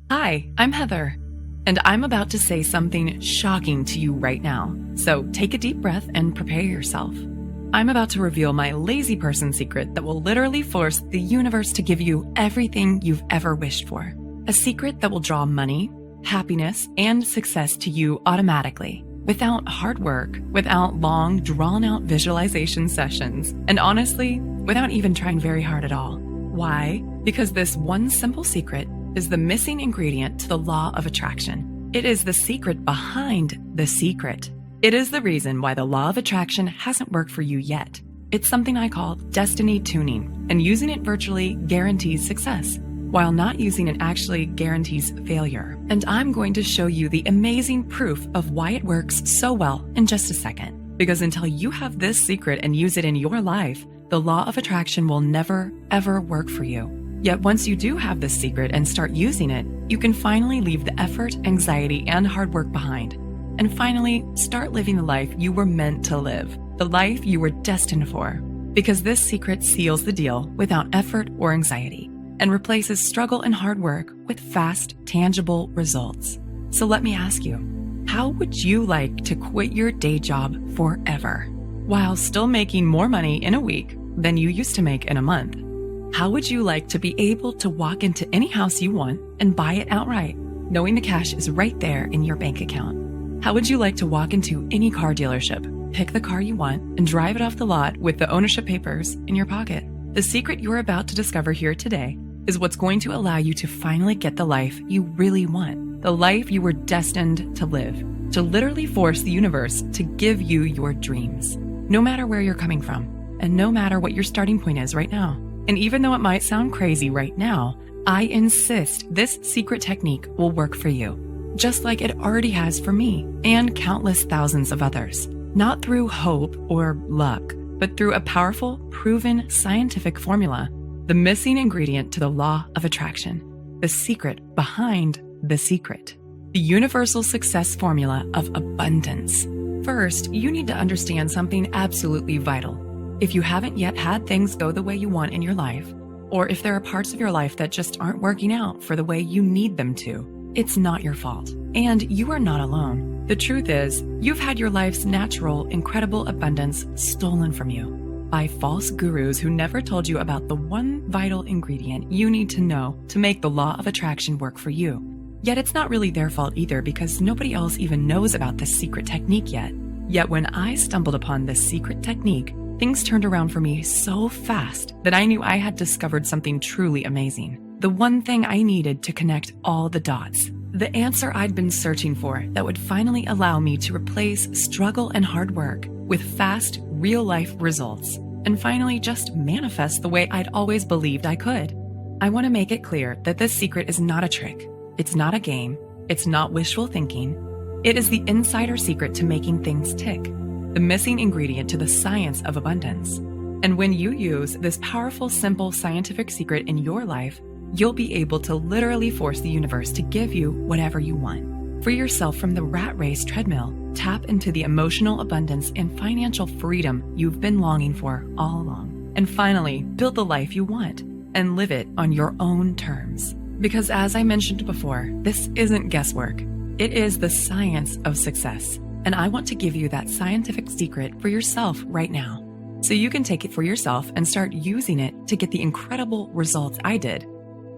Hi, I'm Heather, and I'm about to say something shocking to you right now. So take a deep breath and prepare yourself. I'm about to reveal my lazy person secret that will literally force the universe to give you everything you've ever wished for. A secret that will draw money, happiness, and success to you automatically, without hard work, without long, drawn-out visualization sessions, and honestly, without even trying very hard at all. Why? Because this one simple secret is the missing ingredient to the law of attraction. It is the secret behind the secret. It is the reason why the law of attraction hasn't worked for you yet. It's something I call destiny tuning, and using it virtually guarantees success, while not using it actually guarantees failure. And I'm going to show you the amazing proof of why it works so well in just a second. Because until you have this secret and use it in your life, the law of attraction will never, ever work for you. Yet once you do have this secret and start using it, you can finally leave the effort, anxiety, and hard work behind. And finally, start living the life you were meant to live, the life you were destined for. Because this secret seals the deal without effort or anxiety, and replaces struggle and hard work with fast, tangible results. So let me ask you, how would you like to quit your day job forever, while still making more money in a week than you used to make in a month? How would you like to be able to walk into any house you want and buy it outright, knowing the cash is right there in your bank account? How would you like to walk into any car dealership, pick the car you want, and drive it off the lot with the ownership papers in your pocket? The secret you're about to discover here today is what's going to allow you to finally get the life you really want, the life you were destined to live, to literally force the universe to give you your dreams, no matter where you're coming from, and no matter what your starting point is right now. And even though it might sound crazy right now, I insist this secret technique will work for you, just like it already has for me and countless thousands of others. Not through hope or luck, but through a powerful, proven scientific formula, the missing ingredient to the law of attraction, the secret behind the secret, the universal success formula of abundance. First, you need to understand something absolutely vital. If you haven't yet had things go the way you want in your life, or if there are parts of your life that just aren't working out for the way you need them to, it's not your fault. And you are not alone. The truth is, you've had your life's natural, incredible abundance stolen from you by false gurus who never told you about the one vital ingredient you need to know to make the law of attraction work for you. Yet it's not really their fault either, because nobody else even knows about this secret technique yet. Yet when I stumbled upon this secret technique, things turned around for me so fast that I knew I had discovered something truly amazing. The one thing I needed to connect all the dots. The answer I'd been searching for that would finally allow me to replace struggle and hard work with fast, real-life results, and finally just manifest the way I'd always believed I could. I want to make it clear that this secret is not a trick. It's not a game. It's not wishful thinking. It is the insider secret to making things tick, the missing ingredient to the science of abundance. And when you use this powerful, simple scientific secret in your life, you'll be able to literally force the universe to give you whatever you want. Free yourself from the rat race treadmill. Tap into the emotional abundance and financial freedom you've been longing for all along. And finally, build the life you want and live it on your own terms. Because as I mentioned before, this isn't guesswork. It is the science of success. And I want to give you that scientific secret for yourself right now, so you can take it for yourself and start using it to get the incredible results I did.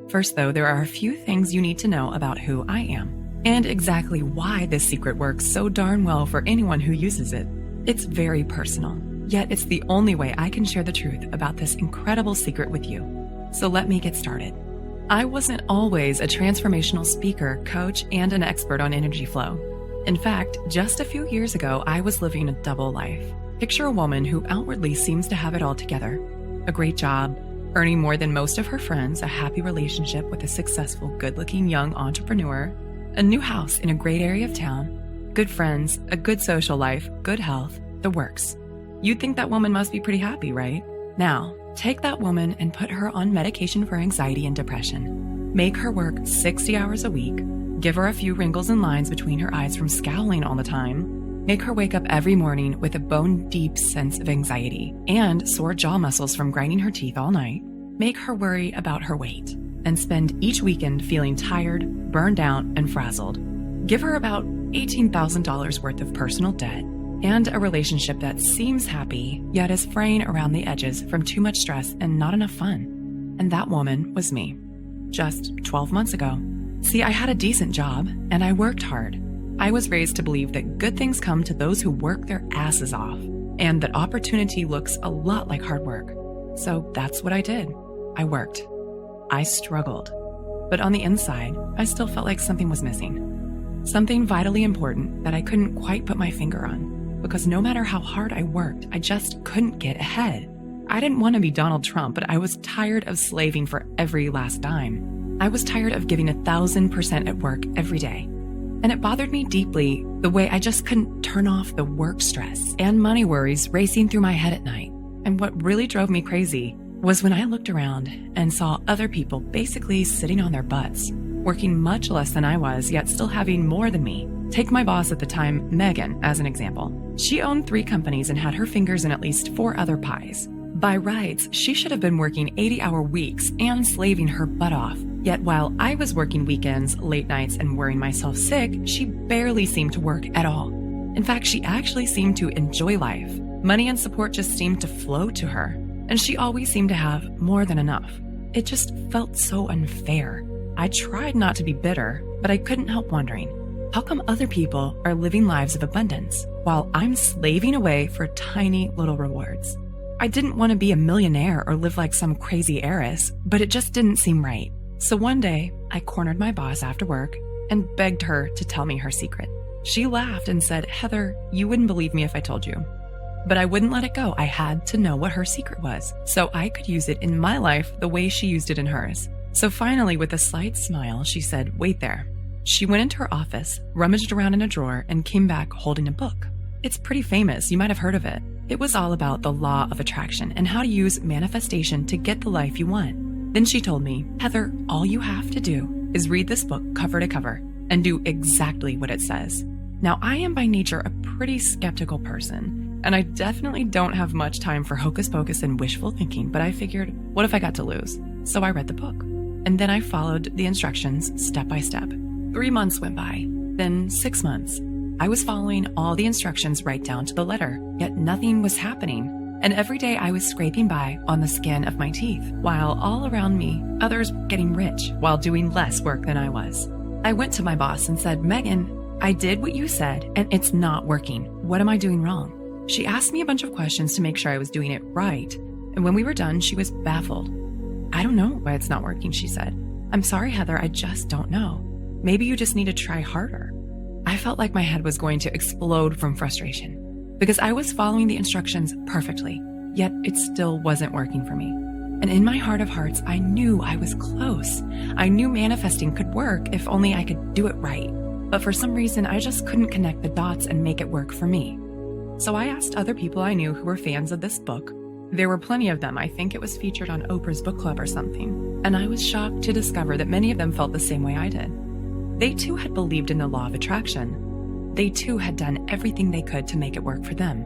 First, though, there are a few things you need to know about who I am, and exactly why this secret works so darn well for anyone who uses it. It's very personal, yet it's the only way I can share the truth about this incredible secret with you. So let me get started. I wasn't always a transformational speaker, coach, and an expert on energy flow. In fact, just a few years ago, I was living a double life. Picture a woman who outwardly seems to have it all together. A great job, earning more than most of her friends, a happy relationship with a successful, good-looking young entrepreneur, a new house in a great area of town, good friends, a good social life, good health, the works. You'd think that woman must be pretty happy, right? Now, take that woman and put her on medication for anxiety and depression. Make her work 60 hours a week. Give her a few wrinkles and lines between her eyes from scowling all the time. Make her wake up every morning with a bone-deep sense of anxiety and sore jaw muscles from grinding her teeth all night. Make her worry about her weight. and spend each weekend feeling tired, burned out, and frazzled. Give her about $18,000 worth of personal debt and a relationship that seems happy, yet is fraying around the edges from too much stress and not enough fun. And that woman was me, just 12 months ago. See, I had a decent job, and I worked hard. I was raised to believe that good things come to those who work their asses off, and that opportunity looks a lot like hard work. So that's what I did. I worked. I struggled. But on the inside, I still felt like something was missing. Something vitally important that I couldn't quite put my finger on, because no matter how hard I worked, I just couldn't get ahead. I didn't want to be Donald Trump, but I was tired of slaving for every last dime. I was tired of giving 1,000% at work every day. And it bothered me deeply the way I just couldn't turn off the work stress and money worries racing through my head at night. And what really drove me crazy was when I looked around and saw other people basically sitting on their butts, working much less than I was, yet still having more than me. Take my boss at the time, Megan, as an example. She owned 3 companies and had her fingers in at least 4 other pies. By rights, she should have been working 80-hour weeks and slaving her butt off. Yet while I was working weekends, late nights, and worrying myself sick, she barely seemed to work at all. In fact, she actually seemed to enjoy life. Money and support just seemed to flow to her, and she always seemed to have more than enough. It just felt so unfair. I tried not to be bitter, but I couldn't help wondering, how come other people are living lives of abundance while I'm slaving away for tiny little rewards? I didn't want to be a millionaire or live like some crazy heiress, but it just didn't seem right. So one day, I cornered my boss after work and begged her to tell me her secret. She laughed and said, "Heather, you wouldn't believe me if I told you." But I wouldn't let it go. I had to know what her secret was, so I could use it in my life the way she used it in hers. So finally, with a slight smile, she said, "Wait there." She went into her office, rummaged around in a drawer, and came back holding a book. It's pretty famous. You might have heard of it. It was all about the law of attraction and how to use manifestation to get the life you want. Then she told me, "Heather, all you have to do is read this book cover to cover and do exactly what it says." Now, I am by nature a pretty skeptical person, and I definitely don't have much time for hocus pocus and wishful thinking, but I figured, what if I got to lose? So I read the book. And then I followed the instructions step by step. 3 months went by, then 6 months. I was following all the instructions right down to the letter, yet nothing was happening. And every day I was scraping by on the skin of my teeth, while all around me, others were getting rich while doing less work than I was. I went to my boss and said, "Megan, I did what you said, and it's not working. What am I doing wrong?" She asked me a bunch of questions to make sure I was doing it right. And when we were done, she was baffled. "I don't know why it's not working," she said. "I'm sorry, Heather, I just don't know. Maybe you just need to try harder." I felt like my head was going to explode from frustration because I was following the instructions perfectly, yet it still wasn't working for me. And in my heart of hearts, I knew I was close. I knew manifesting could work if only I could do it right. But for some reason, I just couldn't connect the dots and make it work for me. So I asked other people I knew who were fans of this book. There were plenty of them. I think it was featured on Oprah's book club or something. And I was shocked to discover that many of them felt the same way I did. They too had believed in the law of attraction. They too had done everything they could to make it work for them.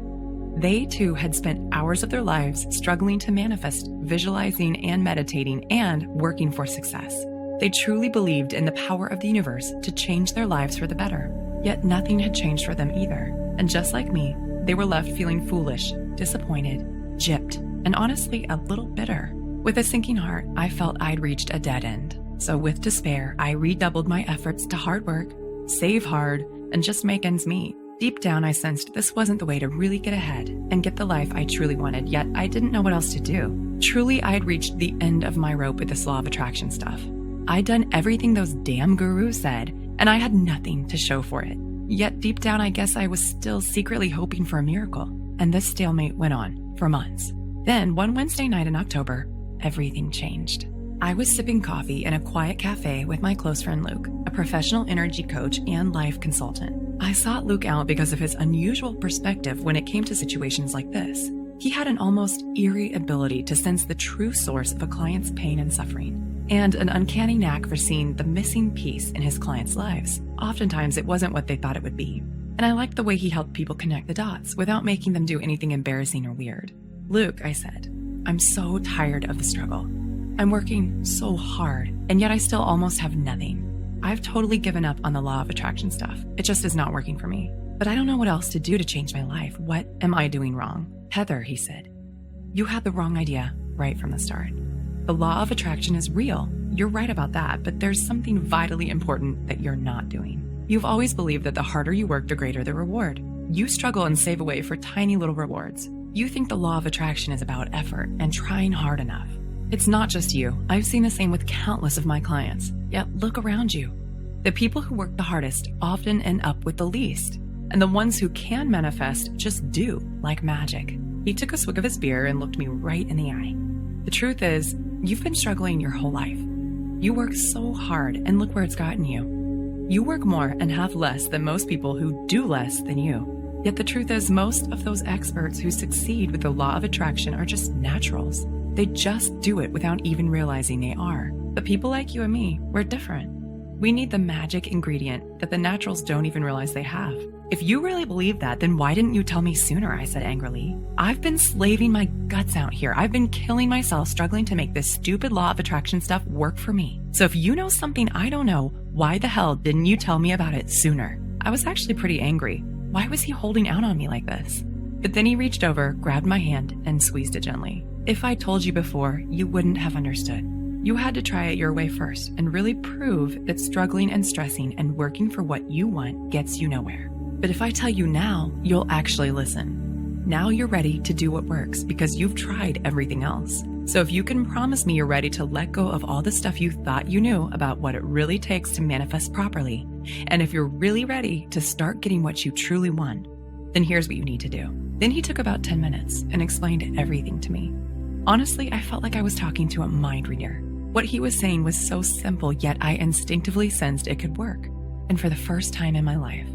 They too had spent hours of their lives struggling to manifest, visualizing and meditating and working for success. They truly believed in the power of the universe to change their lives for the better. Yet nothing had changed for them either. And just like me, they were left feeling foolish, disappointed, gypped, and honestly a little bitter. With a sinking heart, I felt I'd reached a dead end. So with despair, I redoubled my efforts to hard work, save hard, and just make ends meet. Deep down, I sensed this wasn't the way to really get ahead and get the life I truly wanted, yet I didn't know what else to do. Truly, I had reached the end of my rope with this law of attraction stuff. I'd done everything those damn gurus said, and I had nothing to show for it. Yet deep down, I guess I was still secretly hoping for a miracle, and this stalemate went on for months. Then, one Wednesday night in October, everything changed. I was sipping coffee in a quiet cafe with my close friend Luke, a professional energy coach and life consultant. I sought Luke out because of his unusual perspective when it came to situations like this. He had an almost eerie ability to sense the true source of a client's pain and suffering, and an uncanny knack for seeing the missing piece in his clients' lives. Oftentimes, it wasn't what they thought it would be. And I liked the way he helped people connect the dots without making them do anything embarrassing or weird. "Luke," I said, "I'm so tired of the struggle. I'm working so hard, and yet I still almost have nothing. I've totally given up on the law of attraction stuff. It just is not working for me. But I don't know what else to do to change my life. What am I doing wrong? Heather, he said, you had the wrong idea right from the start. The law of attraction is real. You're right about that, but there's something vitally important that you're not doing. You've always believed that the harder you work, the greater the reward. You struggle and save away for tiny little rewards. You think the law of attraction is about effort and trying hard enough. It's not just you. I've seen the same with countless of my clients. Yet look around you. The people who work the hardest often end up with the least. And the ones who can manifest just do, like magic. He took a swig of his beer and looked me right in the eye. The truth is, you've been struggling your whole life. You work so hard, and look where it's gotten you. You work more and have less than most people who do less than you. Yet the truth is, most of those experts who succeed with the law of attraction are just naturals. They just do it without even realizing they are. But people like you and me, we're different. We need the magic ingredient that the naturals don't even realize they have. If you really believe that, then why didn't you tell me sooner? I said angrily. I've been slaving my guts out here. I've been killing myself struggling to make this stupid law of attraction stuff work for me. So if you know something I don't know, why the hell didn't you tell me about it sooner? I was actually pretty angry. Why was he holding out on me like this? But then he reached over, grabbed my hand, and squeezed it gently. If I told you before, you wouldn't have understood. You had to try it your way first and really prove that struggling and stressing and working for what you want gets you nowhere. But if I tell you now, you'll actually listen. Now you're ready to do what works because you've tried everything else. So if you can promise me you're ready to let go of all the stuff you thought you knew about what it really takes to manifest properly, and if you're really ready to start getting what you truly want, then here's what you need to do. Then he took about 10 minutes and explained everything to me. Honestly, I felt like I was talking to a mind reader. What he was saying was so simple, yet I instinctively sensed it could work. And for the first time in my life,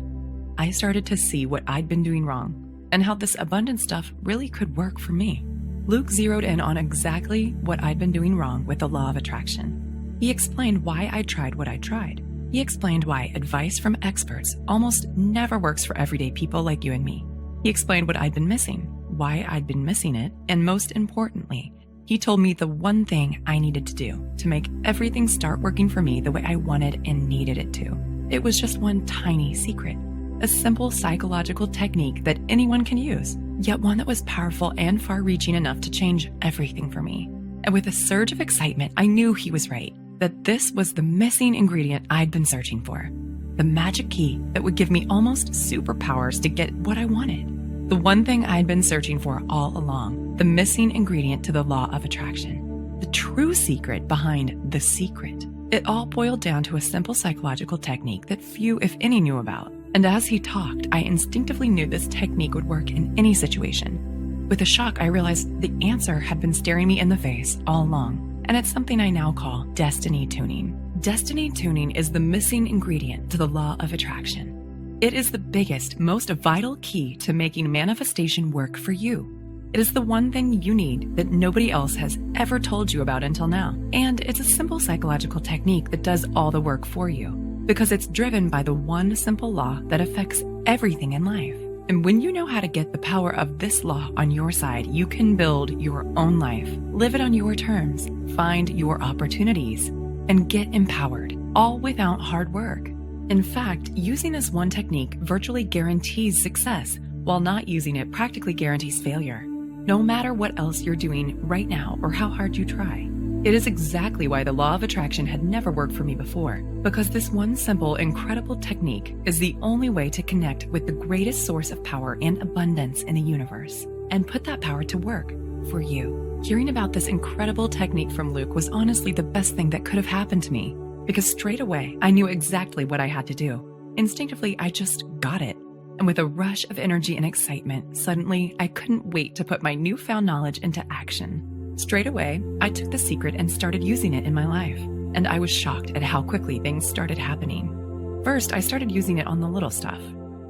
I started to see what I'd been doing wrong and how this abundant stuff really could work for me. Luke zeroed in on exactly what I'd been doing wrong with the law of attraction. He explained why I tried what I tried. He explained why advice from experts almost never works for everyday people like you and me. He explained what I'd been missing, why I'd been missing it, and most importantly, he told me the one thing I needed to do to make everything start working for me the way I wanted and needed it to. It was just one tiny secret, a simple psychological technique that anyone can use, yet one that was powerful and far-reaching enough to change everything for me. And with a surge of excitement, I knew he was right, that this was the missing ingredient I'd been searching for, the magic key that would give me almost superpowers to get what I wanted. The one thing I'd been searching for all along, the missing ingredient to the law of attraction, the true secret behind the secret. It all boiled down to a simple psychological technique that few, if any, knew about. And as he talked, I instinctively knew this technique would work in any situation. With a shock, I realized the answer had been staring me in the face all along, and it's something I now call destiny tuning. Destiny tuning is the missing ingredient to the law of attraction. It is the biggest, most vital key to making manifestation work for you. It is the one thing you need that nobody else has ever told you about until now. And it's a simple psychological technique that does all the work for you because it's driven by the one simple law that affects everything in life. And when you know how to get the power of this law on your side, you can build your own life, live it on your terms, find your opportunities, and get empowered, all without hard work. In fact, using this one technique virtually guarantees success, while not using it practically guarantees failure, no matter what else you're doing right now or how hard you try. It is exactly why the law of attraction had never worked for me before, because this one simple, incredible technique is the only way to connect with the greatest source of power and abundance in the universe, and put that power to work for you. Hearing about this incredible technique from Luke was honestly the best thing that could have happened to me, because straight away, I knew exactly what I had to do. Instinctively, I just got it. And with a rush of energy and excitement, suddenly, I couldn't wait to put my newfound knowledge into action. Straight away, I took the secret and started using it in my life. And I was shocked at how quickly things started happening. First, I started using it on the little stuff.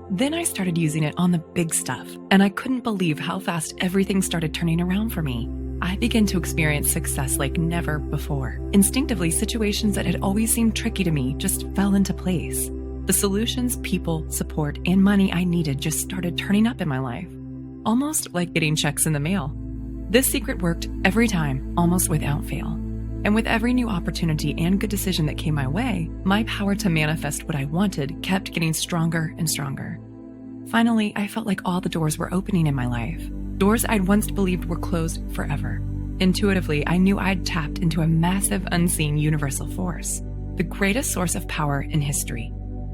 Then I started using it on the big stuff. And I couldn't believe how fast everything started turning around for me. I began to experience success like never before. Instinctively, situations that had always seemed tricky to me just fell into place. The solutions, people, support, and money I needed just started turning up in my life, almost like getting checks in the mail. This secret worked every time, almost without fail. And with every new opportunity and good decision that came my way, my power to manifest what I wanted kept getting stronger and stronger. Finally, I felt like all the doors were opening in my life. Doors I'd once believed were closed forever. Intuitively, I knew I'd tapped into a massive, unseen universal force, the greatest source of power in history.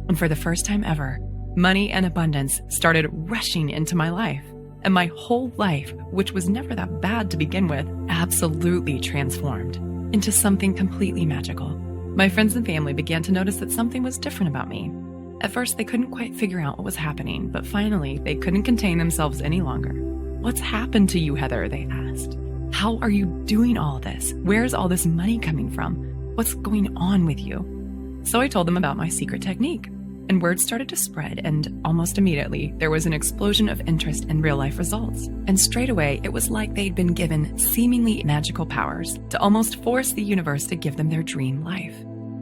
And for the first time ever, money and abundance started rushing into my life. And my whole life, which was never that bad to begin with, absolutely transformed into something completely magical. My friends and family began to notice that something was different about me. At first, they couldn't quite figure out what was happening, but finally, they couldn't contain themselves any longer. "What's happened to you, Heather?" they asked. "How are you doing all this? Where's all this money coming from? What's going on with you?" So I told them about my secret technique, and word started to spread, and almost immediately, there was an explosion of interest in real-life results. And straight away, it was like they'd been given seemingly magical powers to almost force the universe to give them their dream life.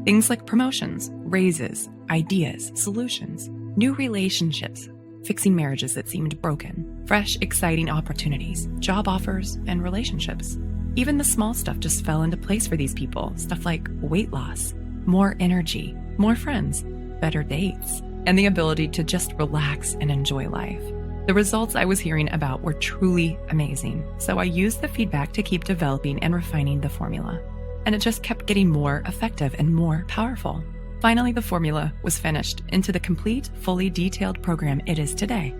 Things like promotions, raises, ideas, solutions, new relationships, fixing marriages that seemed broken, fresh, exciting opportunities, job offers, and relationships. Even the small stuff just fell into place for these people, stuff like weight loss, more energy, more friends, better dates, and the ability to just relax and enjoy life. The results I was hearing about were truly amazing, so I used the feedback to keep developing and refining the formula. And it just kept getting more effective and more powerful. Finally, the formula was finished into the complete, fully detailed program it is today.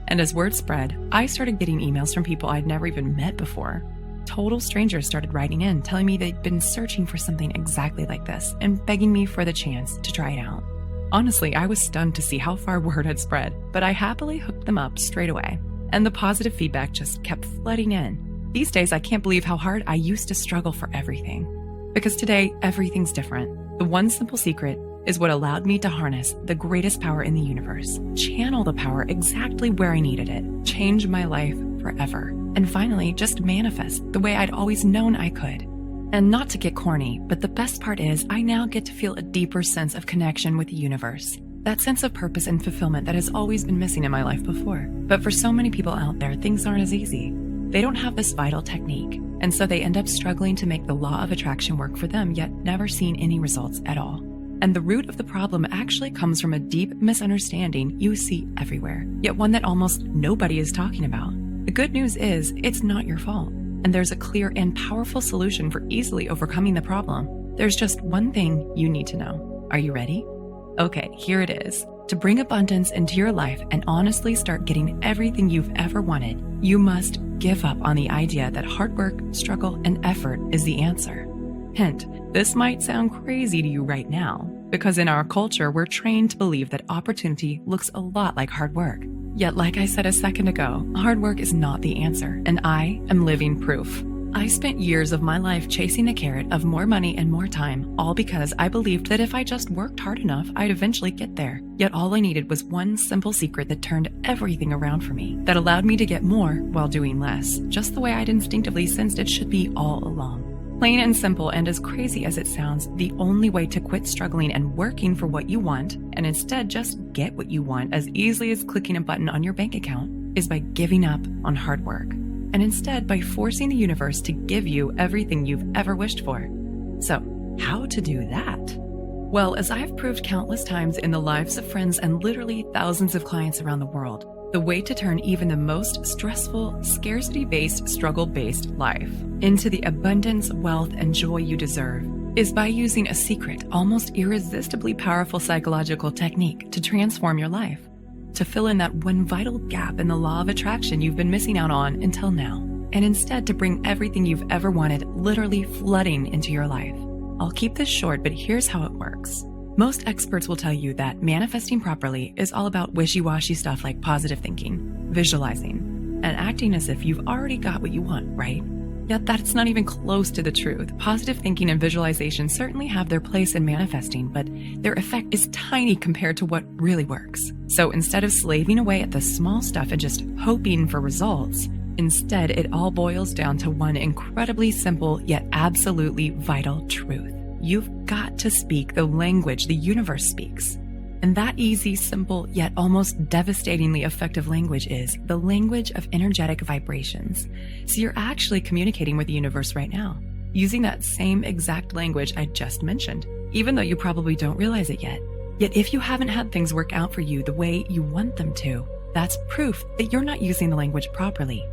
And as word spread, I started getting emails from people I'd never even met before. Total strangers started writing in, telling me they'd been searching for something exactly like this and begging me for the chance to try it out. Honestly, I was stunned to see how far word had spread, but I happily hooked them up straight away. And the positive feedback just kept flooding in. These days, I can't believe how hard I used to struggle for everything. Because today, everything's different. The one simple secret is what allowed me to harness the greatest power in the universe, channel the power exactly where I needed it, change my life forever, and finally just manifest the way I'd always known I could. And not to get corny, but the best part is I now get to feel a deeper sense of connection with the universe. That sense of purpose and fulfillment that has always been missing in my life before. But for so many people out there, things aren't as easy. They don't have this vital technique, and so they end up struggling to make the law of attraction work for them, yet never seeing any results at all. And the root of the problem actually comes from a deep misunderstanding you see everywhere, yet one that almost nobody is talking about. The good news is, it's not your fault, and there's a clear and powerful solution for easily overcoming the problem. There's just one thing you need to know. Are you ready? Okay, here it is. To bring abundance into your life and honestly start getting everything you've ever wanted, you must give up on the idea that hard work, struggle, and effort is the answer. Hint, this might sound crazy to you right now, because in our culture, we're trained to believe that opportunity looks a lot like hard work. Yet, like I said a second ago, hard work is not the answer, and I am living proof. I spent years of my life chasing the carrot of more money and more time, all because I believed that if I just worked hard enough, I'd eventually get there. Yet all I needed was one simple secret that turned everything around for me, that allowed me to get more while doing less, just the way I'd instinctively sensed it should be all along. Plain and simple, and as crazy as it sounds, the only way to quit struggling and working for what you want, and instead just get what you want as easily as clicking a button on your bank account, is by giving up on hard work. And instead by forcing the universe to give you everything you've ever wished for. So, how to do that? Well, as I have proved countless times in the lives of friends and literally thousands of clients around the world, the way to turn even the most stressful, scarcity-based, struggle-based life into the abundance, wealth, and joy you deserve is by using a secret, almost irresistibly powerful psychological technique to transform your life, to fill in that one vital gap in the law of attraction you've been missing out on until now, and instead to bring everything you've ever wanted literally flooding into your life. I'll keep this short, but here's how it works. Most experts will tell you that manifesting properly is all about wishy-washy stuff like positive thinking, visualizing, and acting as if you've already got what you want, right? Yet that's not even close to the truth. Positive thinking and visualization certainly have their place in manifesting, but their effect is tiny compared to what really works. So instead of slaving away at the small stuff and just hoping for results, instead it all boils down to one incredibly simple yet absolutely vital truth. You've got to speak the language the universe speaks. And that easy, simple, yet almost devastatingly effective language is the language of energetic vibrations. So you're actually communicating with the universe right now. using that same exact language I just mentioned, even though you probably don't realize it yet. Yet if you haven't had things work out for you the way you want them to, that's proof that you're not using the language properly.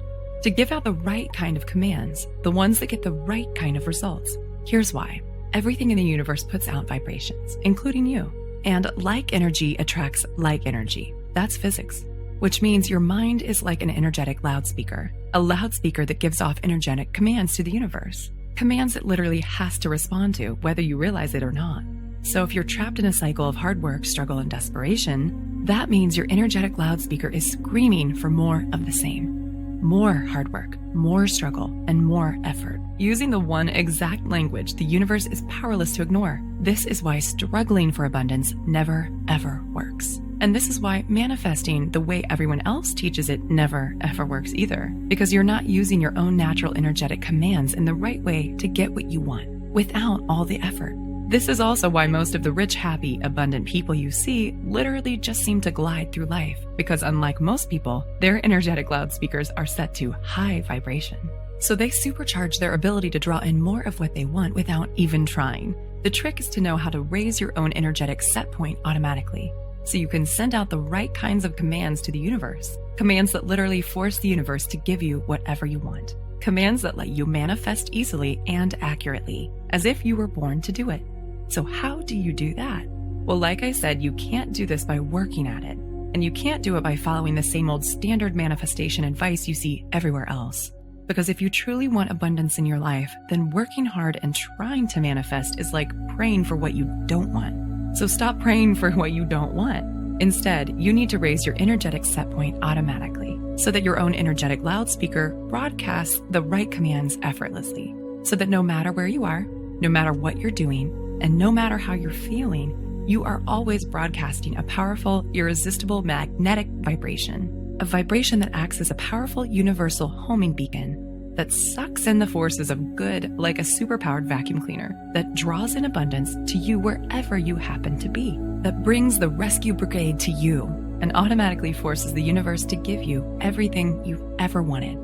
To give out the right kind of commands, the ones that get the right kind of results. Here's why. Everything in the universe puts out vibrations, including you. And like energy attracts like energy. That's physics. Which means your mind is like an energetic loudspeaker. A loudspeaker that gives off energetic commands to the universe. Commands it literally has to respond to, whether you realize it or not. So if you're trapped in a cycle of hard work, struggle, and desperation, that means your energetic loudspeaker is screaming for more of the same. More hard work, more struggle, and more effort. Using the one exact language the universe is powerless to ignore. This is why struggling for abundance never, ever works. And this is why manifesting the way everyone else teaches it never, ever works either. Because you're not using your own natural energetic commands in the right way to get what you want, without all the effort. This is also why most of the rich, happy, abundant people you see literally just seem to glide through life, because unlike most people, their energetic loudspeakers are set to high vibration. So they supercharge their ability to draw in more of what they want without even trying. The trick is to know how to raise your own energetic set point automatically, so you can send out the right kinds of commands to the universe. Commands that literally force the universe to give you whatever you want. Commands that let you manifest easily and accurately, as if you were born to do it. So how do you do that? Well, like I said, you can't do this by working at it. And you can't do it by following the same old standard manifestation advice you see everywhere else. Because if you truly want abundance in your life, then working hard and trying to manifest is like praying for what you don't want. So stop praying for what you don't want. Instead, you need to raise your energetic set point automatically, so that your own energetic loudspeaker broadcasts the right commands effortlessly. So that no matter where you are, no matter what you're doing, and no matter how you're feeling, you are always broadcasting a powerful, irresistible magnetic vibration. A vibration that acts as a powerful universal homing beacon that sucks in the forces of good like a superpowered vacuum cleaner, that draws in abundance to you wherever you happen to be, that brings the rescue brigade to you and automatically forces the universe to give you everything you've ever wanted.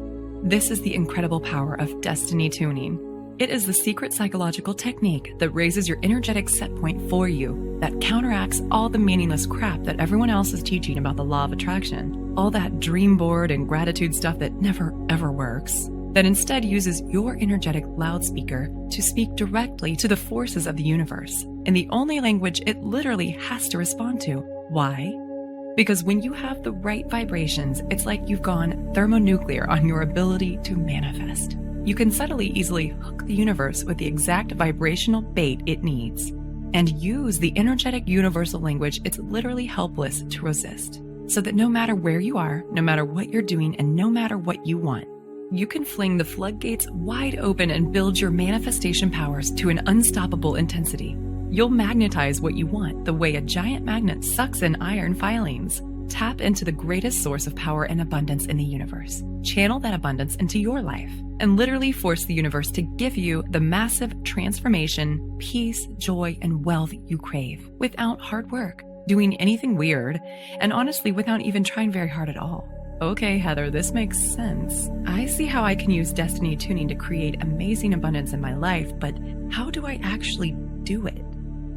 This is the incredible power of destiny tuning. It is the secret psychological technique that raises your energetic set point for you, that counteracts all the meaningless crap that everyone else is teaching about the law of attraction, all that dream board and gratitude stuff that never ever works, that instead uses your energetic loudspeaker to speak directly to the forces of the universe in the only language it literally has to respond to. Why? Because when you have the right vibrations, it's like you've gone thermonuclear on your ability to manifest. You can subtly, easily hook the universe with the exact vibrational bait it needs and use the energetic universal language it's literally helpless to resist. So that no matter where you are, no matter what you're doing, and no matter what you want, you can fling the floodgates wide open and build your manifestation powers to an unstoppable intensity. You'll magnetize what you want the way a giant magnet sucks in iron filings. Tap into the greatest source of power and abundance in the universe. Channel that abundance into your life and literally force the universe to give you the massive transformation, peace, joy, and wealth you crave without hard work, doing anything weird, and honestly without even trying very hard at all. Okay, Heather, this makes sense. I see how I can use destiny tuning to create amazing abundance in my life, but how do I actually do it?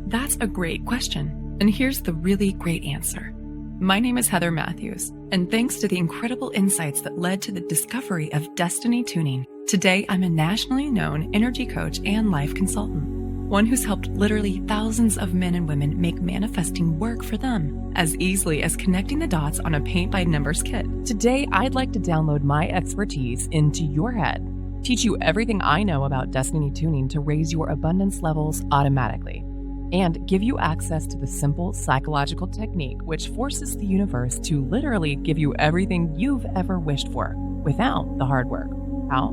That's a great question, and here's the really great answer. My name is Heather Matthews, and thanks to the incredible insights that led to the discovery of destiny tuning, today I'm a nationally known energy coach and life consultant, one who's helped literally thousands of men and women make manifesting work for them as easily as connecting the dots on a paint-by-numbers kit. Today, I'd like to download my expertise into your head, teach you everything I know about destiny tuning to raise your abundance levels automatically, and give you access to the simple psychological technique which forces the universe to literally give you everything you've ever wished for without the hard work. How?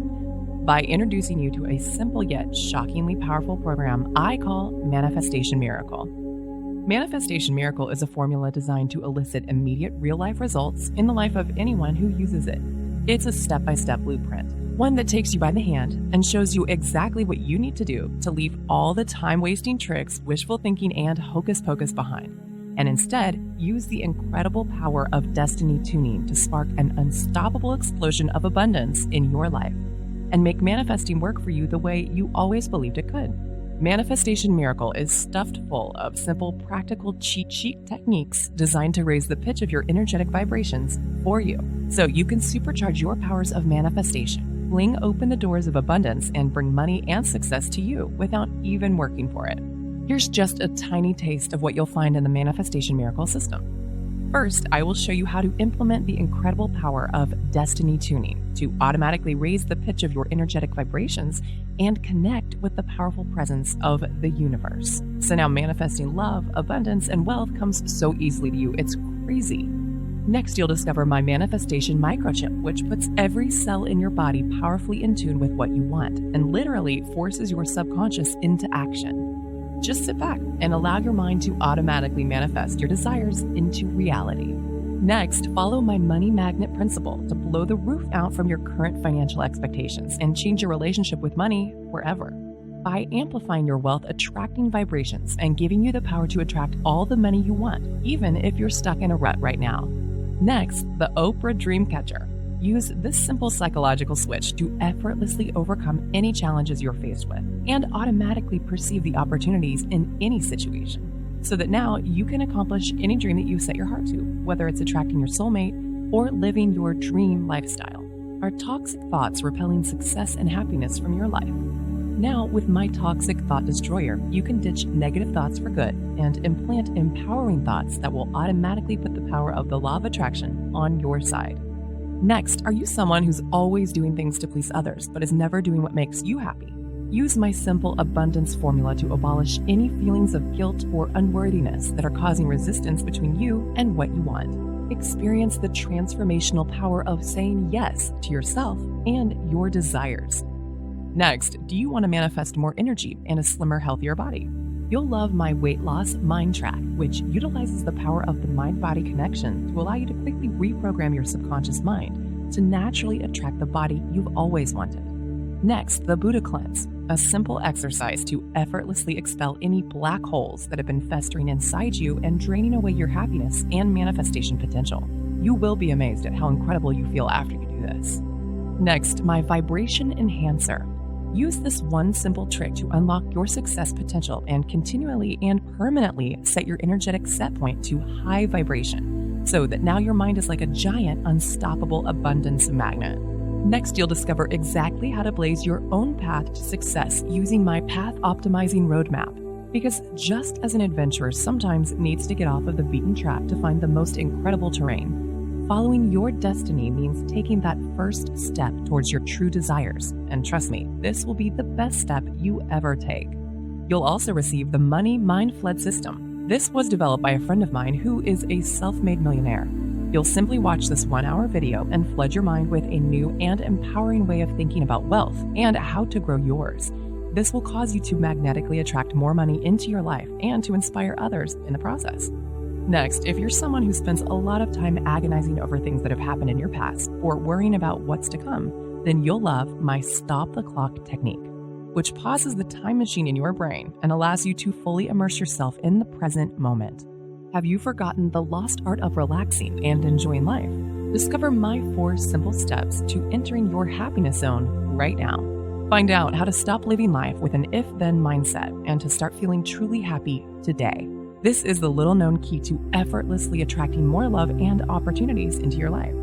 By introducing you to a simple yet shockingly powerful program I call Manifestation Miracle. Manifestation Miracle is a formula designed to elicit immediate real-life results in the life of anyone who uses it. It's a step-by-step blueprint, one that takes you by the hand and shows you exactly what you need to do to leave all the time-wasting tricks, wishful thinking, and hocus pocus behind, and instead use the incredible power of destiny tuning to spark an unstoppable explosion of abundance in your life. and make manifesting work for you the way you always believed it could. Manifestation Miracle is stuffed full of simple, practical cheat sheet techniques designed to raise the pitch of your energetic vibrations for you, so you can supercharge your powers of manifestation, fling open the doors of abundance, and bring money and success to you without even working for it. Here's just a tiny taste of what you'll find in the Manifestation Miracle system. First, I will show you how to implement the incredible power of destiny tuning to automatically raise the pitch of your energetic vibrations and connect with the powerful presence of the universe. So now manifesting love, abundance, and wealth comes so easily to you, it's crazy. Next, you'll discover my manifestation microchip, which puts every cell in your body powerfully in tune with what you want and literally forces your subconscious into action. Just sit back and allow your mind to automatically manifest your desires into reality. Next, follow my money magnet principle to blow the roof out from your current financial expectations and change your relationship with money forever. By amplifying your wealth attracting vibrations and giving you the power to attract all the money you want, even if you're stuck in a rut right now. Next, the Oprah Dreamcatcher. Use this simple psychological switch to effortlessly overcome any challenges you're faced with and automatically perceive the opportunities in any situation, so that now you can accomplish any dream that you set your heart to, whether it's attracting your soulmate or living your dream lifestyle. Are toxic thoughts repelling success and happiness from your life? Now, with my Toxic Thought Destroyer, you can ditch negative thoughts for good and implant empowering thoughts that will automatically put the power of the law of attraction on your side. Next, are you someone who's always doing things to please others but is never doing what makes you happy? Use my simple abundance formula to abolish any feelings of guilt or unworthiness that are causing resistance between you and what you want. Experience the transformational power of saying yes to yourself and your desires. Next, do you want to manifest more energy and a slimmer, healthier body? You'll love my weight loss mind track, which utilizes the power of the mind-body connection to allow you to quickly reprogram your subconscious mind to naturally attract the body you've always wanted. Next, the Buddha Cleanse, a simple exercise to effortlessly expel any black holes that have been festering inside you and draining away your happiness and manifestation potential. You will be amazed at how incredible you feel after you do this. Next, my Vibration Enhancer. Use this one simple trick to unlock your success potential and continually and permanently set your energetic set point to high vibration, so that now your mind is like a giant, unstoppable abundance magnet. Next, you'll discover exactly how to blaze your own path to success using my Path Optimizing Roadmap. Because just as an adventurer sometimes needs to get off of the beaten track to find the most incredible terrain, following your destiny means taking that first step towards your true desires. And trust me, this will be the best step you ever take. You'll also receive the Money Mind Flood System. This was developed by a friend of mine who is a self-made millionaire. You'll simply watch this 1-hour video and flood your mind with a new and empowering way of thinking about wealth and how to grow yours. This will cause you to magnetically attract more money into your life and to inspire others in the process. Next, if you're someone who spends a lot of time agonizing over things that have happened in your past or worrying about what's to come, then you'll love my Stop the Clock technique, which pauses the time machine in your brain and allows you to fully immerse yourself in the present moment. Have you forgotten the lost art of relaxing and enjoying life? Discover my 4 simple steps to entering your happiness zone right now. Find out how to stop living life with an if-then mindset and to start feeling truly happy today. This is the little-known key to effortlessly attracting more love and opportunities into your life.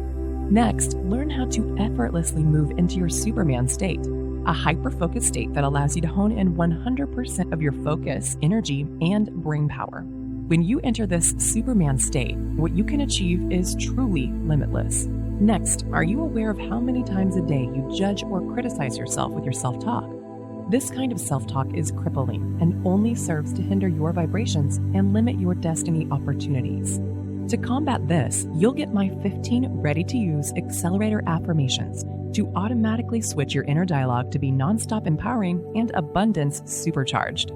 Next, learn how to effortlessly move into your Superman state, a hyper-focused state that allows you to hone in 100% of your focus, energy, and brain power. When you enter this Superman state, what you can achieve is truly limitless. Next, are you aware of how many times a day you judge or criticize yourself with your self-talk? This kind of self-talk is crippling and only serves to hinder your vibrations and limit your destiny opportunities. To combat this, you'll get my 15 ready-to-use accelerator affirmations to automatically switch your inner dialogue to be nonstop empowering and abundance supercharged.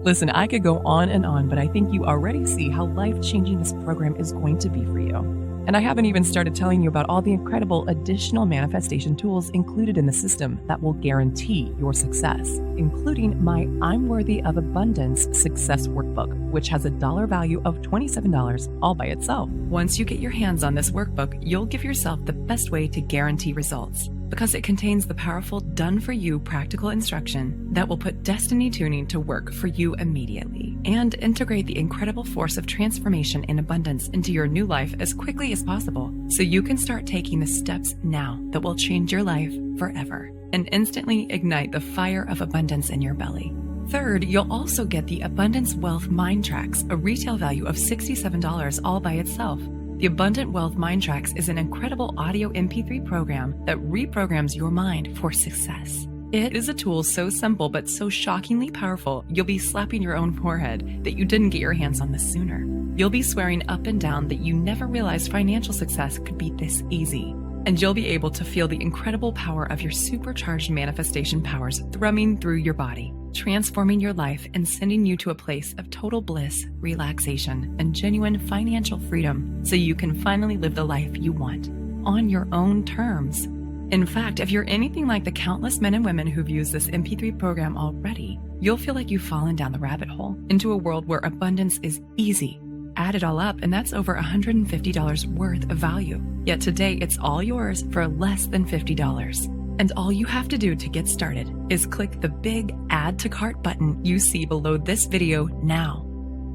Listen, I could go on and on, but I think you already see how life-changing this program is going to be for you. And I haven't even started telling you about all the incredible additional manifestation tools included in the system that will guarantee your success, including my I'm Worthy of Abundance Success Workbook, which has a dollar value of $27 all by itself. Once you get your hands on this workbook, you'll give yourself the best way to guarantee results. because it contains the powerful done-for-you practical instruction that will put Destiny Tuning to work for you immediately and integrate the incredible force of transformation and abundance into your new life as quickly as possible, so you can start taking the steps now that will change your life forever and instantly ignite the fire of abundance in your belly. Third, you'll also get the Abundance Wealth Mind Tracks, a retail value of $67 all by itself. The Abundant Wealth Mind Tracks is an incredible audio MP3 program that reprograms your mind for success. It is a tool so simple but so shockingly powerful, you'll be slapping your own forehead that you didn't get your hands on this sooner. You'll be swearing up and down that you never realized financial success could be this easy. And you'll be able to feel the incredible power of your supercharged manifestation powers thrumming through your body, transforming your life and sending you to a place of total bliss, relaxation, and genuine financial freedom so you can finally live the life you want on your own terms. In fact, if you're anything like the countless men and women who've used this MP3 program already, you'll feel like you've fallen down the rabbit hole into a world where abundance is easy. Add it all up, and that's over $150 worth of value. Yet today, it's all yours for less than $50. And all you have to do to get started is click the big Add to Cart button you see below this video now.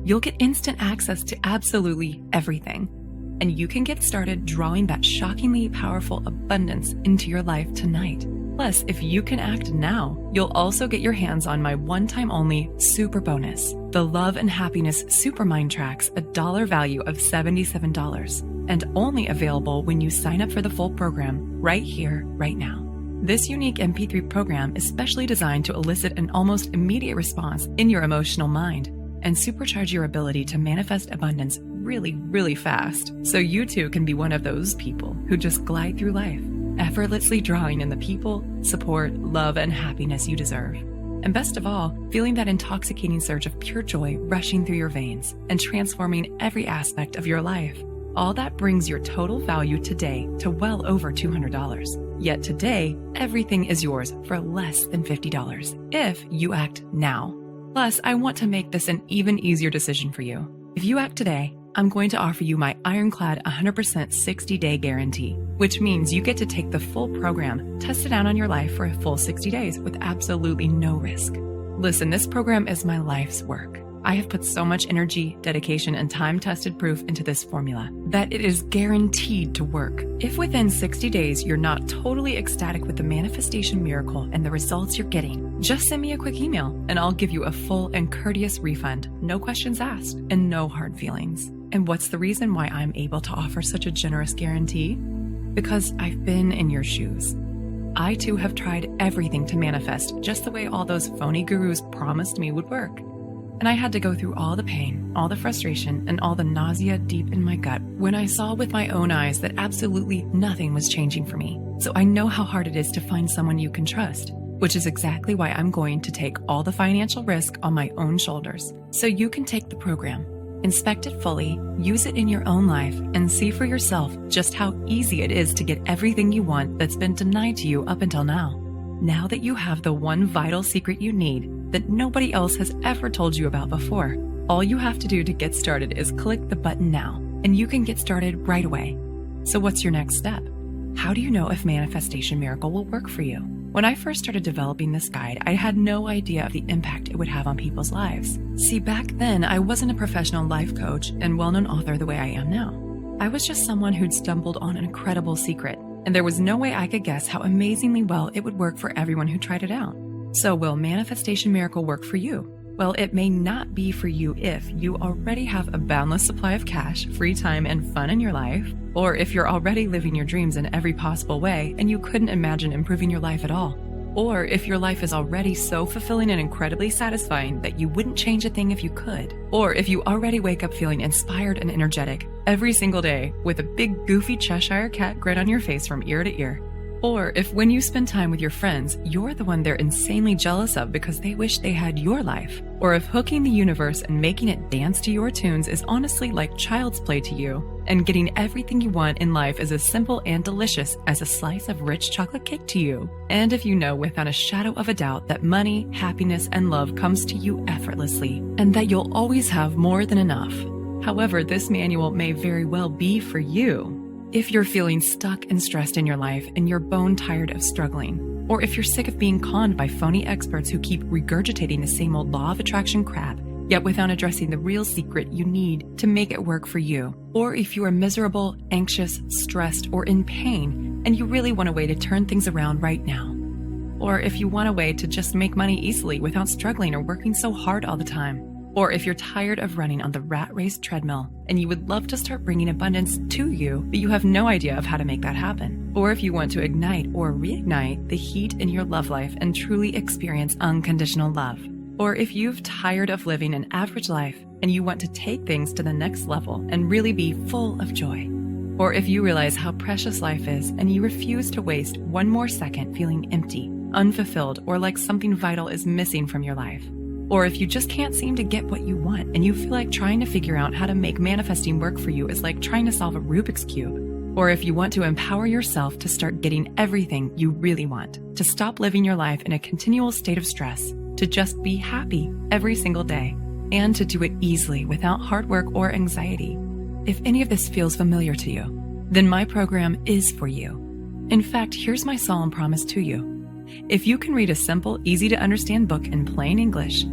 You'll get instant access to absolutely everything. And you can get started drawing that shockingly powerful abundance into your life tonight. Plus, if you can act now, you'll also get your hands on my one-time only super bonus, the Love and Happiness Super Mind Tracks, a dollar value of $77, and only available when you sign up for the full program right here, right now. This unique MP3 program is specially designed to elicit an almost immediate response in your emotional mind and supercharge your ability to manifest abundance really, really fast, so you too can be one of those people who just glide through life, effortlessly drawing in the people, support, love, and happiness you deserve. And best of all, feeling that intoxicating surge of pure joy rushing through your veins and transforming every aspect of your life. All that brings your total value today to well over $200. Yet today, everything is yours for less than $50 if you act now. Plus, I want to make this an even easier decision for you. If you act today, I'm going to offer you my ironclad 100% 60-day guarantee, which means you get to take the full program, test it out on your life for a full 60 days with absolutely no risk. Listen, this program is my life's work. I have put so much energy, dedication, and time-tested proof into this formula that it is guaranteed to work. If within 60 days you're not totally ecstatic with the manifestation miracle and the results you're getting, just send me a quick email and I'll give you a full and courteous refund, no questions asked, and no hard feelings. And what's the reason why I'm able to offer such a generous guarantee? Because I've been in your shoes. I too have tried everything to manifest just the way all those phony gurus promised me would work. And I had to go through all the pain, all the frustration, and all the nausea deep in my gut when I saw with my own eyes that absolutely nothing was changing for me. So I know how hard it is to find someone you can trust, which is exactly why I'm going to take all the financial risk on my own shoulders, so you can take the program, inspect it fully, use it in your own life, and see for yourself just how easy it is to get everything you want that's been denied to you up until now. Now that you have the one vital secret you need that nobody else has ever told you about before, all you have to do to get started is click the button now, and you can get started right away. So what's your next step? How do you know if Manifestation Miracle will work for you? When I first started developing this guide, I had no idea of the impact it would have on people's lives. See, back then, I wasn't a professional life coach and well-known author the way I am now. I was just someone who'd stumbled on an incredible secret, and there was no way I could guess how amazingly well it would work for everyone who tried it out. So will Manifestation Miracle work for you? Well, it may not be for you if you already have a boundless supply of cash, free time, and fun in your life, or if you're already living your dreams in every possible way and you couldn't imagine improving your life at all, or if your life is already so fulfilling and incredibly satisfying that you wouldn't change a thing if you could, or if you already wake up feeling inspired and energetic every single day with a big goofy Cheshire cat grin on your face from ear to ear. Or if when you spend time with your friends, you're the one they're insanely jealous of because they wish they had your life. Or if hooking the universe and making it dance to your tunes is honestly like child's play to you, and getting everything you want in life is as simple and delicious as a slice of rich chocolate cake to you. And if you know without a shadow of a doubt that money, happiness, and love comes to you effortlessly, and that you'll always have more than enough. However, this manual may very well be for you. If you're feeling stuck and stressed in your life and you're bone tired of struggling, or if you're sick of being conned by phony experts who keep regurgitating the same old law of attraction crap, yet without addressing the real secret you need to make it work for you, or if you are miserable, anxious, stressed, or in pain, and you really want a way to turn things around right now, or if you want a way to just make money easily without struggling or working so hard all the time, or if you're tired of running on the rat race treadmill and you would love to start bringing abundance to you, but you have no idea of how to make that happen, or if you want to ignite or reignite the heat in your love life and truly experience unconditional love, or if you've tired of living an average life and you want to take things to the next level and really be full of joy, or if you realize how precious life is and you refuse to waste one more second feeling empty, unfulfilled, or like something vital is missing from your life. Or if you just can't seem to get what you want and you feel like trying to figure out how to make manifesting work for you is like trying to solve a Rubik's Cube. Or if you want to empower yourself to start getting everything you really want, to stop living your life in a continual state of stress, to just be happy every single day, and to do it easily without hard work or anxiety. If any of this feels familiar to you, then my program is for you. In fact, here's my solemn promise to you. If you can read a simple, easy to understand book in plain English,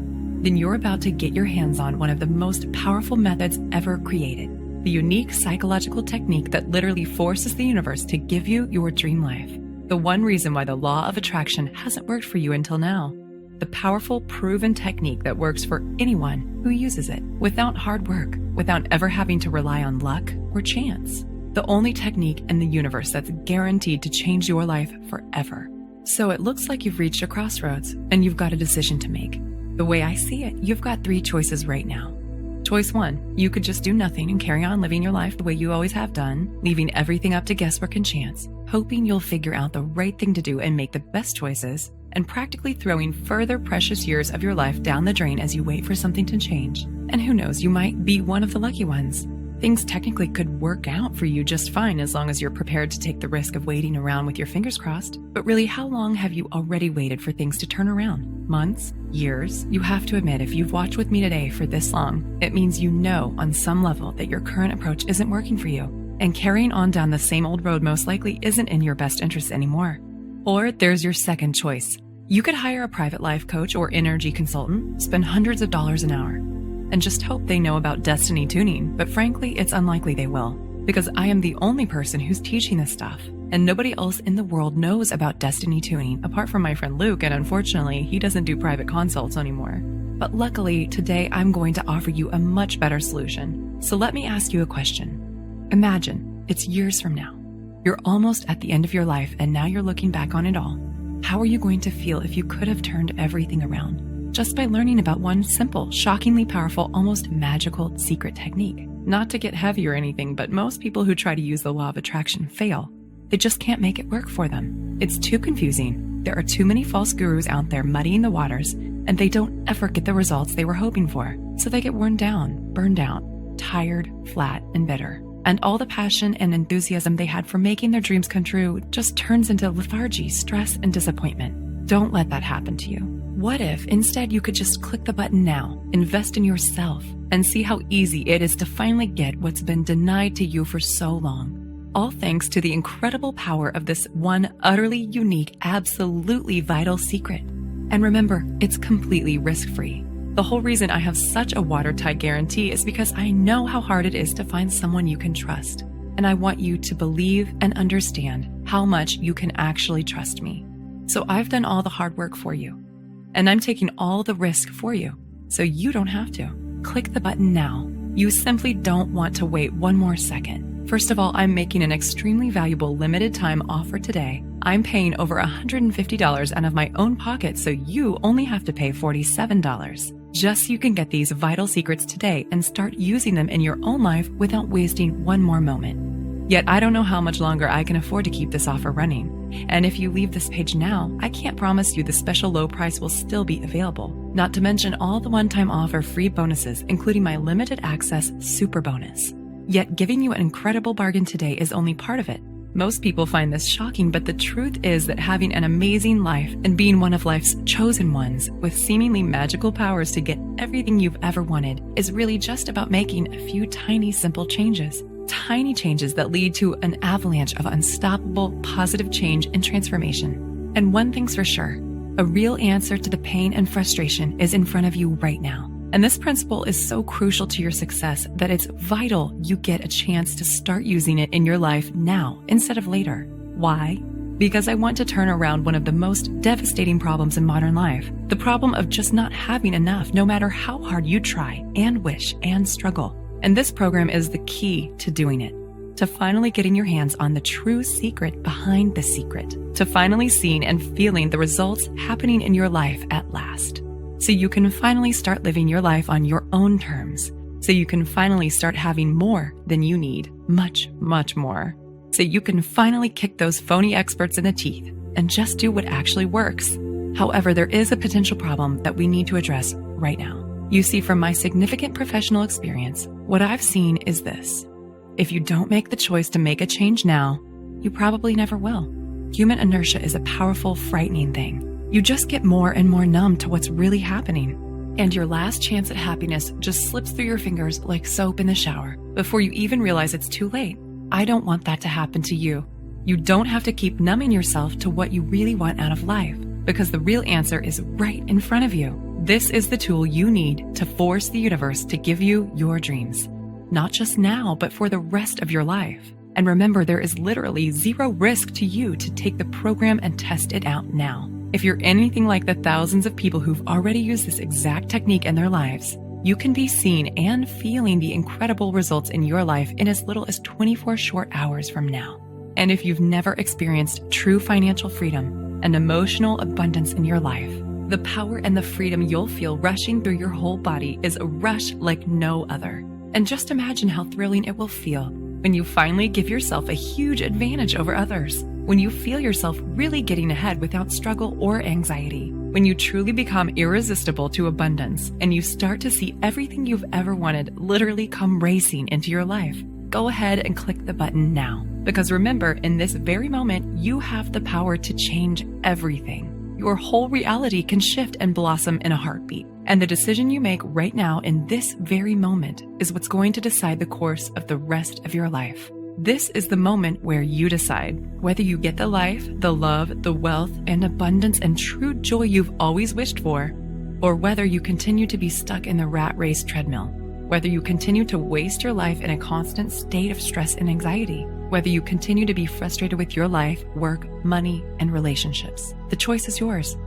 then you're about to get your hands on one of the most powerful methods ever created, the unique psychological technique that literally forces the universe to give you your dream life. The one reason why the law of attraction hasn't worked for you until now. The powerful, proven technique that works for anyone who uses it, without hard work, without ever having to rely on luck or chance. The only technique in the universe that's guaranteed to change your life forever. So it looks like you've reached a crossroads and you've got a decision to make. The way I see it, you've got 3 choices right now. Choice 1, you could just do nothing and carry on living your life the way you always have done, leaving everything up to guesswork and chance, hoping you'll figure out the right thing to do and make the best choices, and practically throwing further precious years of your life down the drain as you wait for something to change. And who knows, you might be one of the lucky ones. Things technically could work out for you just fine as long as you're prepared to take the risk of waiting around with your fingers crossed. But really, how long have you already waited for things to turn around? Months? Years? You have to admit, if you've watched with me today for this long, it means you know on some level that your current approach isn't working for you. And carrying on down the same old road most likely isn't in your best interest anymore. Or there's your second choice. You could hire a private life coach or energy consultant, spend hundreds of dollars an hour, and just hope they know about destiny tuning, but frankly, it's unlikely they will, because I am the only person who's teaching this stuff, and nobody else in the world knows about destiny tuning apart from my friend Luke, and unfortunately, he doesn't do private consults anymore. But luckily, today I'm going to offer you a much better solution. So let me ask you a question. Imagine it's years from now. You're almost at the end of your life, and now you're looking back on it all. How are you going to feel if you could have turned everything around? Just by learning about one simple, shockingly powerful, almost magical secret technique. Not to get heavy or anything, but most people who try to use the law of attraction fail. They just can't make it work for them. It's too confusing. There are too many false gurus out there muddying the waters, and they don't ever get the results they were hoping for. So they get worn down, burned out, tired, flat, and bitter. And all the passion and enthusiasm they had for making their dreams come true just turns into lethargy, stress, and disappointment. Don't let that happen to you. What if instead you could just click the button now, invest in yourself, and see how easy it is to finally get what's been denied to you for so long? All thanks to the incredible power of this one utterly unique, absolutely vital secret. And remember, it's completely risk-free. The whole reason I have such a watertight guarantee is because I know how hard it is to find someone you can trust. And I want you to believe and understand how much you can actually trust me. So I've done all the hard work for you. And I'm taking all the risk for you, so you don't have to. Click the button now. You simply don't want to wait one more second. First of all, I'm making an extremely valuable limited time offer today. I'm paying over $150 out of my own pocket, so you only have to pay $47. Just so you can get these vital secrets today and start using them in your own life without wasting one more moment. Yet I don't know how much longer I can afford to keep this offer running. And if you leave this page now, I can't promise you the special low price will still be available. Not to mention all the one-time offer free bonuses, including my limited access super bonus. Yet giving you an incredible bargain today is only part of it. Most people find this shocking, but the truth is that having an amazing life and being one of life's chosen ones with seemingly magical powers to get everything you've ever wanted is really just about making a few tiny, simple changes. tiny changes that lead to an avalanche of unstoppable positive change and transformation. And one thing's for sure, a real answer to the pain and frustration is in front of you right now. And this principle is so crucial to your success that it's vital you get a chance to start using it in your life now instead of later. Why? Because I want to turn around one of the most devastating problems in modern life, the problem of just not having enough no matter how hard you try and wish and struggle. And this program is the key to doing it, to finally getting your hands on the true secret behind the secret, to finally seeing and feeling the results happening in your life at last. So you can finally start living your life on your own terms. So you can finally start having more than you need, much, much more. So you can finally kick those phony experts in the teeth and just do what actually works. However, there is a potential problem that we need to address right now. You see, from my significant professional experience, what I've seen is this. If you don't make the choice to make a change now, you probably never will. Human inertia is a powerful, frightening thing. You just get more and more numb to what's really happening. And your last chance at happiness just slips through your fingers like soap in the shower before you even realize it's too late. I don't want that to happen to you. You don't have to keep numbing yourself to what you really want out of life, because the real answer is right in front of you. This is the tool you need to force the universe to give you your dreams. Not just now, but for the rest of your life. And remember, there is literally zero risk to you to take the program and test it out now. If you're anything like the thousands of people who've already used this exact technique in their lives, you can be seeing and feeling the incredible results in your life in as little as 24 short hours from now. And if you've never experienced true financial freedom and emotional abundance in your life, the power and the freedom you'll feel rushing through your whole body is a rush like no other. And just imagine how thrilling it will feel when you finally give yourself a huge advantage over others, when you feel yourself really getting ahead without struggle or anxiety, when you truly become irresistible to abundance and you start to see everything you've ever wanted literally come racing into your life. Go ahead and click the button now, because remember, in this very moment, you have the power to change everything. Your whole reality can shift and blossom in a heartbeat. And the decision you make right now in this very moment is what's going to decide the course of the rest of your life. This is the moment where you decide whether you get the life, the love, the wealth, and abundance and true joy you've always wished for, or whether you continue to be stuck in the rat race treadmill, whether you continue to waste your life in a constant state of stress and anxiety, whether you continue to be frustrated with your life, work, money, and relationships. The choice is yours,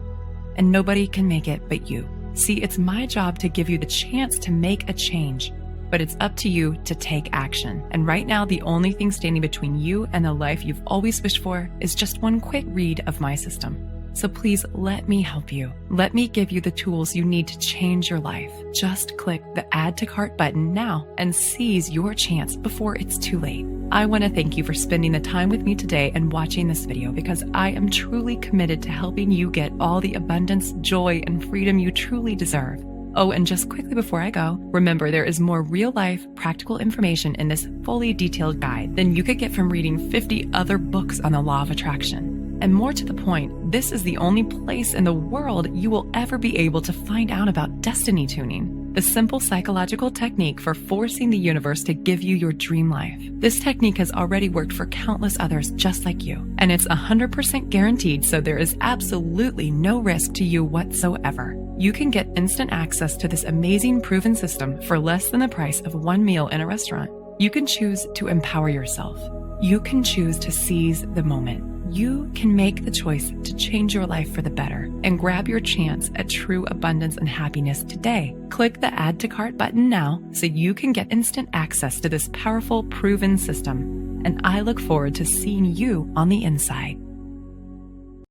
and nobody can make it but you. See, it's my job to give you the chance to make a change, but it's up to you to take action. And right now, the only thing standing between you and the life you've always wished for is just one quick read of my system. So please let me help you. Let me give you the tools you need to change your life. Just click the Add to Cart button now and seize your chance before it's too late. I want to thank you for spending the time with me today and watching this video, because I am truly committed to helping you get all the abundance, joy, and freedom you truly deserve. Oh, and just quickly before I go, remember there is more real-life, practical information in this fully detailed guide than you could get from reading 50 other books on the law of attraction. And more to the point, this is the only place in the world you will ever be able to find out about destiny tuning, the simple psychological technique for forcing the universe to give you your dream life. This technique has already worked for countless others just like you, and it's 100% guaranteed, so there is absolutely no risk to you whatsoever. You can get instant access to this amazing proven system for less than the price of one meal in a restaurant. You can choose to empower yourself. You can choose to seize the moment. You can make the choice to change your life for the better and grab your chance at true abundance and happiness today. Click the Add to Cart button now so you can get instant access to this powerful, proven system. And I look forward to seeing you on the inside.